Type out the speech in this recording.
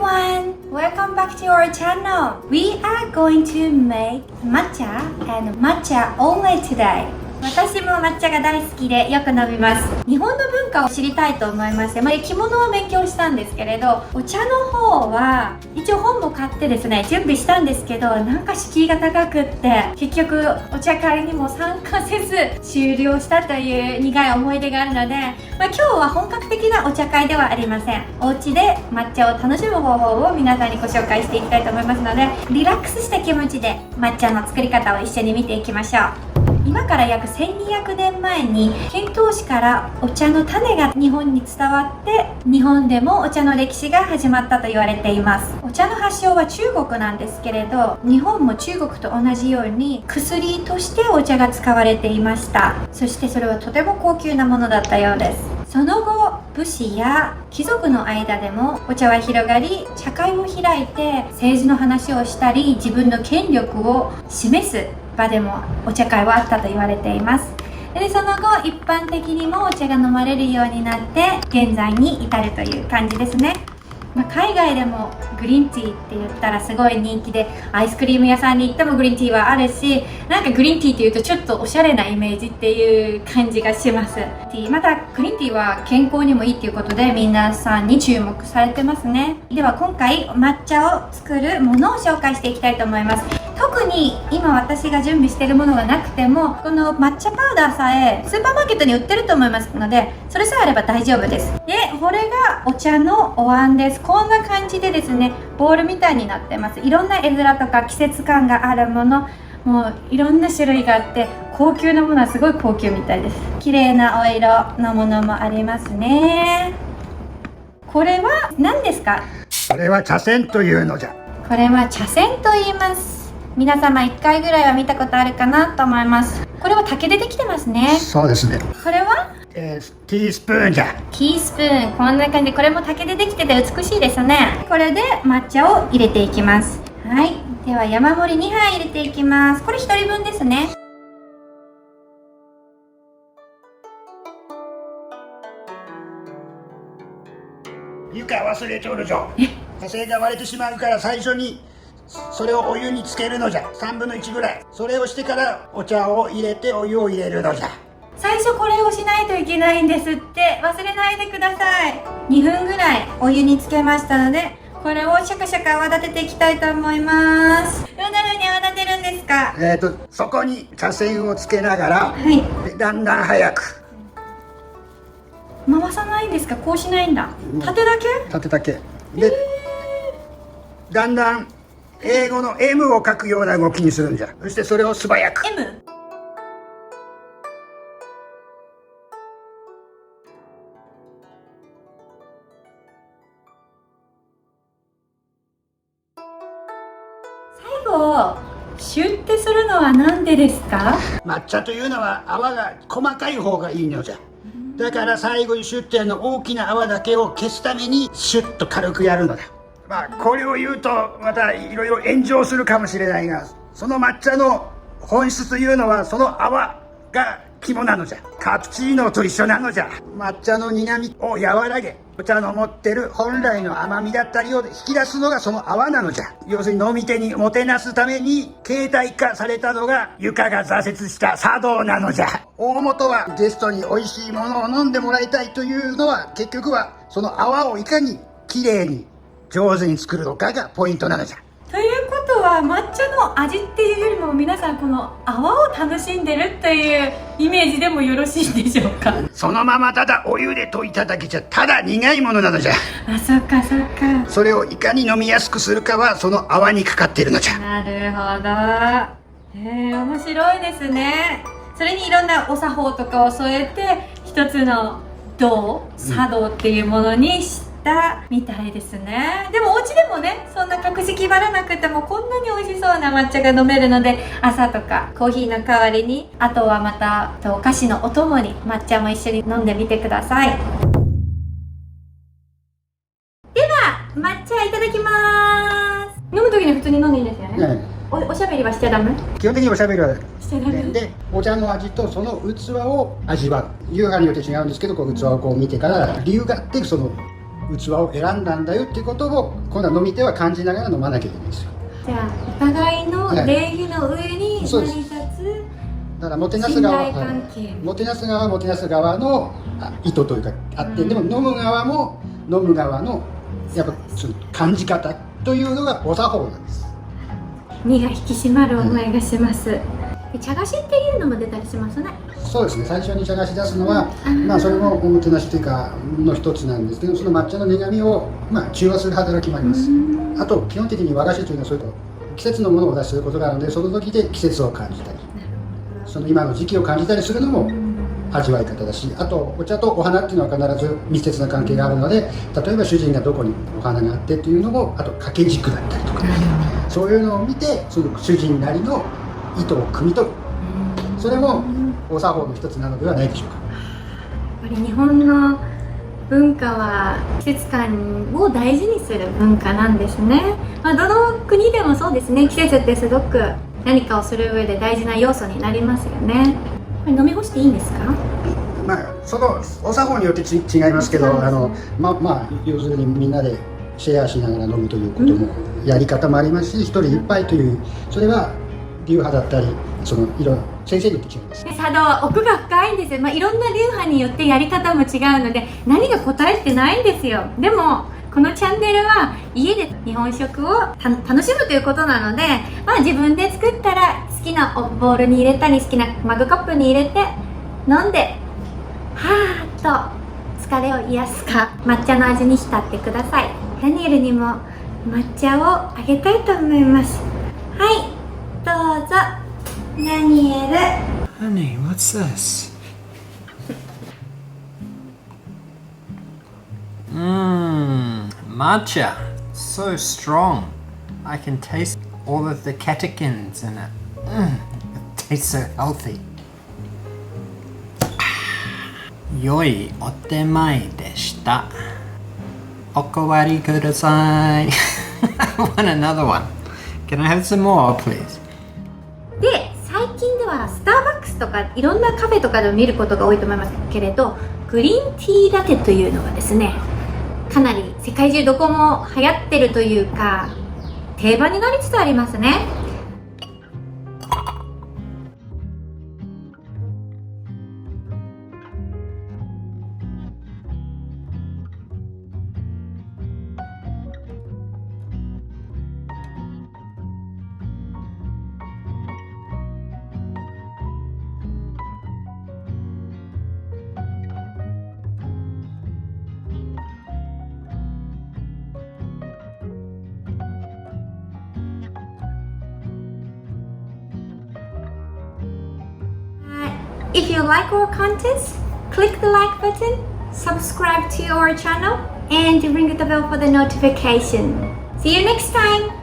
everyone! Welcome back to our channel! We are going to make matcha and matcha only today. 私も抹茶が大好きでよく飲みます。日本の文化を知りたいと思いまして、着物を勉強したんですけれど、お茶の方は一応本も買ってですね、準備したんですけど、なんか敷居が高くって結局お茶会にも参加せず終了したという苦い思い出があるので、今日は本格的なお茶会ではありません。お家で抹茶を楽しむ方法を皆さんにご紹介していきたいと思いますので、リラックスした気持ちで抹茶の作り方を一緒に見ていきましょう。今から約1200年前に遣唐使からお茶の種が日本に伝わって日本でもお茶の歴史が始まったと言われています。お茶の発祥は中国なんですけれど、日本も中国と同じように薬としてお茶が使われていました。そしてそれはとても高級なものだったようです。その後武士や貴族の間でもお茶は広がり、茶会を開いて政治の話をしたり自分の権力を示す場でもお茶会はあったと言われています。でその後一般的にもお茶が飲まれるようになって現在に至るという感じですね。海外でもグリーンティーって言ったらすごい人気で、アイスクリーム屋さんに行ってもグリーンティーはあるし、なんかグリーンティーって言うとちょっとおしゃれなイメージっていう感じがします。またグリーンティーは健康にもいいっていうことで皆さんに注目されてますね。では今回抹茶を作るものを紹介していきたいと思います。特に今私が準備しているものがなくても、この抹茶パウダーさえスーパーマーケットに売ってると思いますので、それさえあれば大丈夫です。でこれがお茶のお椀です。こんな感じでですね、ボールみたいになってます。いろんな絵面とか季節感があるもの、もういろんな種類があって、高級なものはすごい高級みたいです。綺麗なお色のものもありますね。これは何ですか？これは茶筅というのじゃ。これは茶筅と言います。皆様1回ぐらいは見たことあるかなと思います。これは竹でできてますね。そうですね。これはティースプーンじゃ。ティースプーン、こんな感じでこれも竹でできてて美しいですね。これで抹茶を入れていきます。はい、では山盛り2杯入れていきます。これ1人分ですね。床忘れちょるじゃ。火星が割れてしまうから最初にそれをお湯につけるのじゃ。3分の1ぐらい。それをしてからお茶を入れてお湯を入れるのじゃ。最初これをしないといけないんですって。忘れないでください。2分ぐらいお湯につけましたので、これをシャカシャカ泡立てていきたいと思います。どんな風に泡立てるんですか？そこに茶筅をつけながら、はい、でだんだん早く回さないんですか？こうしないんだ。縦だけ？縦だけで、だんだん英語の M を書くような動きにするんじゃ。そしてそれを素早く M？ 最後シュッてするのはなんでですか？抹茶というのは泡が細かい方がいいのじゃ。だから最後にシュッてやるの、大きな泡だけを消すためにシュッと軽くやるのだ。これを言うとまたいろいろ炎上するかもしれないが、その抹茶の本質というのはその泡が肝なのじゃ。カプチーノと一緒なのじゃ。抹茶の苦みを和らげ、お茶の持ってる本来の甘みだったりを引き出すのがその泡なのじゃ。要するに飲み手にもてなすために形態化されたのが床が挫折した茶道なのじゃ。大元はゲストに美味しいものを飲んでもらいたいというのは、結局はその泡をいかにきれいに上手に作るのかがポイントなのじゃ。ということは抹茶の味っていうよりも皆さんこの泡を楽しんでるっていうイメージでもよろしいでしょうか？そのままただお湯で溶いただけじゃただ苦いものなのじゃ。あ、そっかそっか。それをいかに飲みやすくするかはその泡にかかっているのじゃ。なるほど。面白いですね。それにいろんなお作法とかを添えて一つの茶道っていうものにしたみたいですね。でもお家でもね、そんな格式ばらなくてもこんなに美味しそうな抹茶が飲めるので、朝とかコーヒーの代わりに、あとはまたお菓子のお供に抹茶も一緒に飲んでみてください。では抹茶いただきます。飲む時に普通に飲んでいいですよね。おしゃべりはしちゃダメ？基本的におしゃべりはしちゃダメで、お茶の味とその器を味わう。優雅によって違うんですけど、こう器をこう見てから理由があってその器を選んだんだよっていうことを今度は飲み手は感じながら飲まなきゃいけないんですよ。じゃあお互いの礼儀の上に成り立つ、だからもてなす側信頼関係、もてなす側はもてなす側の意図というかあって、でも飲む側も飲む側のやっぱその感じ方というのがお作法なんです。身が引き締まる思いがします、で茶菓子っていうのも出たりしますね。そうですね、最初に茶菓子出すのは、それもおもてなしというかの一つなんですけど、その抹茶の苦みを、中和する働きもあります。あと基本的に和菓子というのはそういう季節のものをお出しすることがあるので、その時で季節を感じたり、その今の時期を感じたりするのも味わい方だし、あとお茶とお花っていうのは必ず密接な関係があるので、例えば主人がどこにお花があってっていうのも、あと掛け軸だったりとか、そういうのを見てその主人なりの意図を汲み取る、それもお作法の一つなのではないでしょうか。やっぱり日本の文化は季節感を大事にする文化なんですね。どの国でもそうですね。季節ってすごく何かをする上で大事な要素になりますよね。これ飲み干していいんですか？そのお作法によって違いますけど、要するにみんなでシェアしながら飲むということもやり方もありますし、一人一杯という、それは流派だったり、そのいろんな先生によって違います。茶道は奥が深いんですよ。いろんな流派によってやり方も違うので、何が答えってないんですよ。でもこのチャンネルは家で日本食を楽しむということなので、自分で作ったら好きなボウルに入れたり、好きなマグカップに入れて飲んで、はーっと疲れを癒すか抹茶の味に浸ってください。ダニエルにも抹茶をあげたいと思います。はい、どうぞダニエル。 Honey, what's this? Matcha. So strong. I can taste all of the catechins in it. It tastes so healthy. 良いお手前でした。おかわりください。I want another one. Can I have some more, please? で、最近ではスターバックスとかいろんなカフェとかでも見ることが多いと思いますけれど、グリーンティーラテというのがですね、かなり世界中どこも流行ってるというか定番になりつつありますね。If you like our content, click the like button, subscribe to our channel, and ring the bell for the notification. See you next time!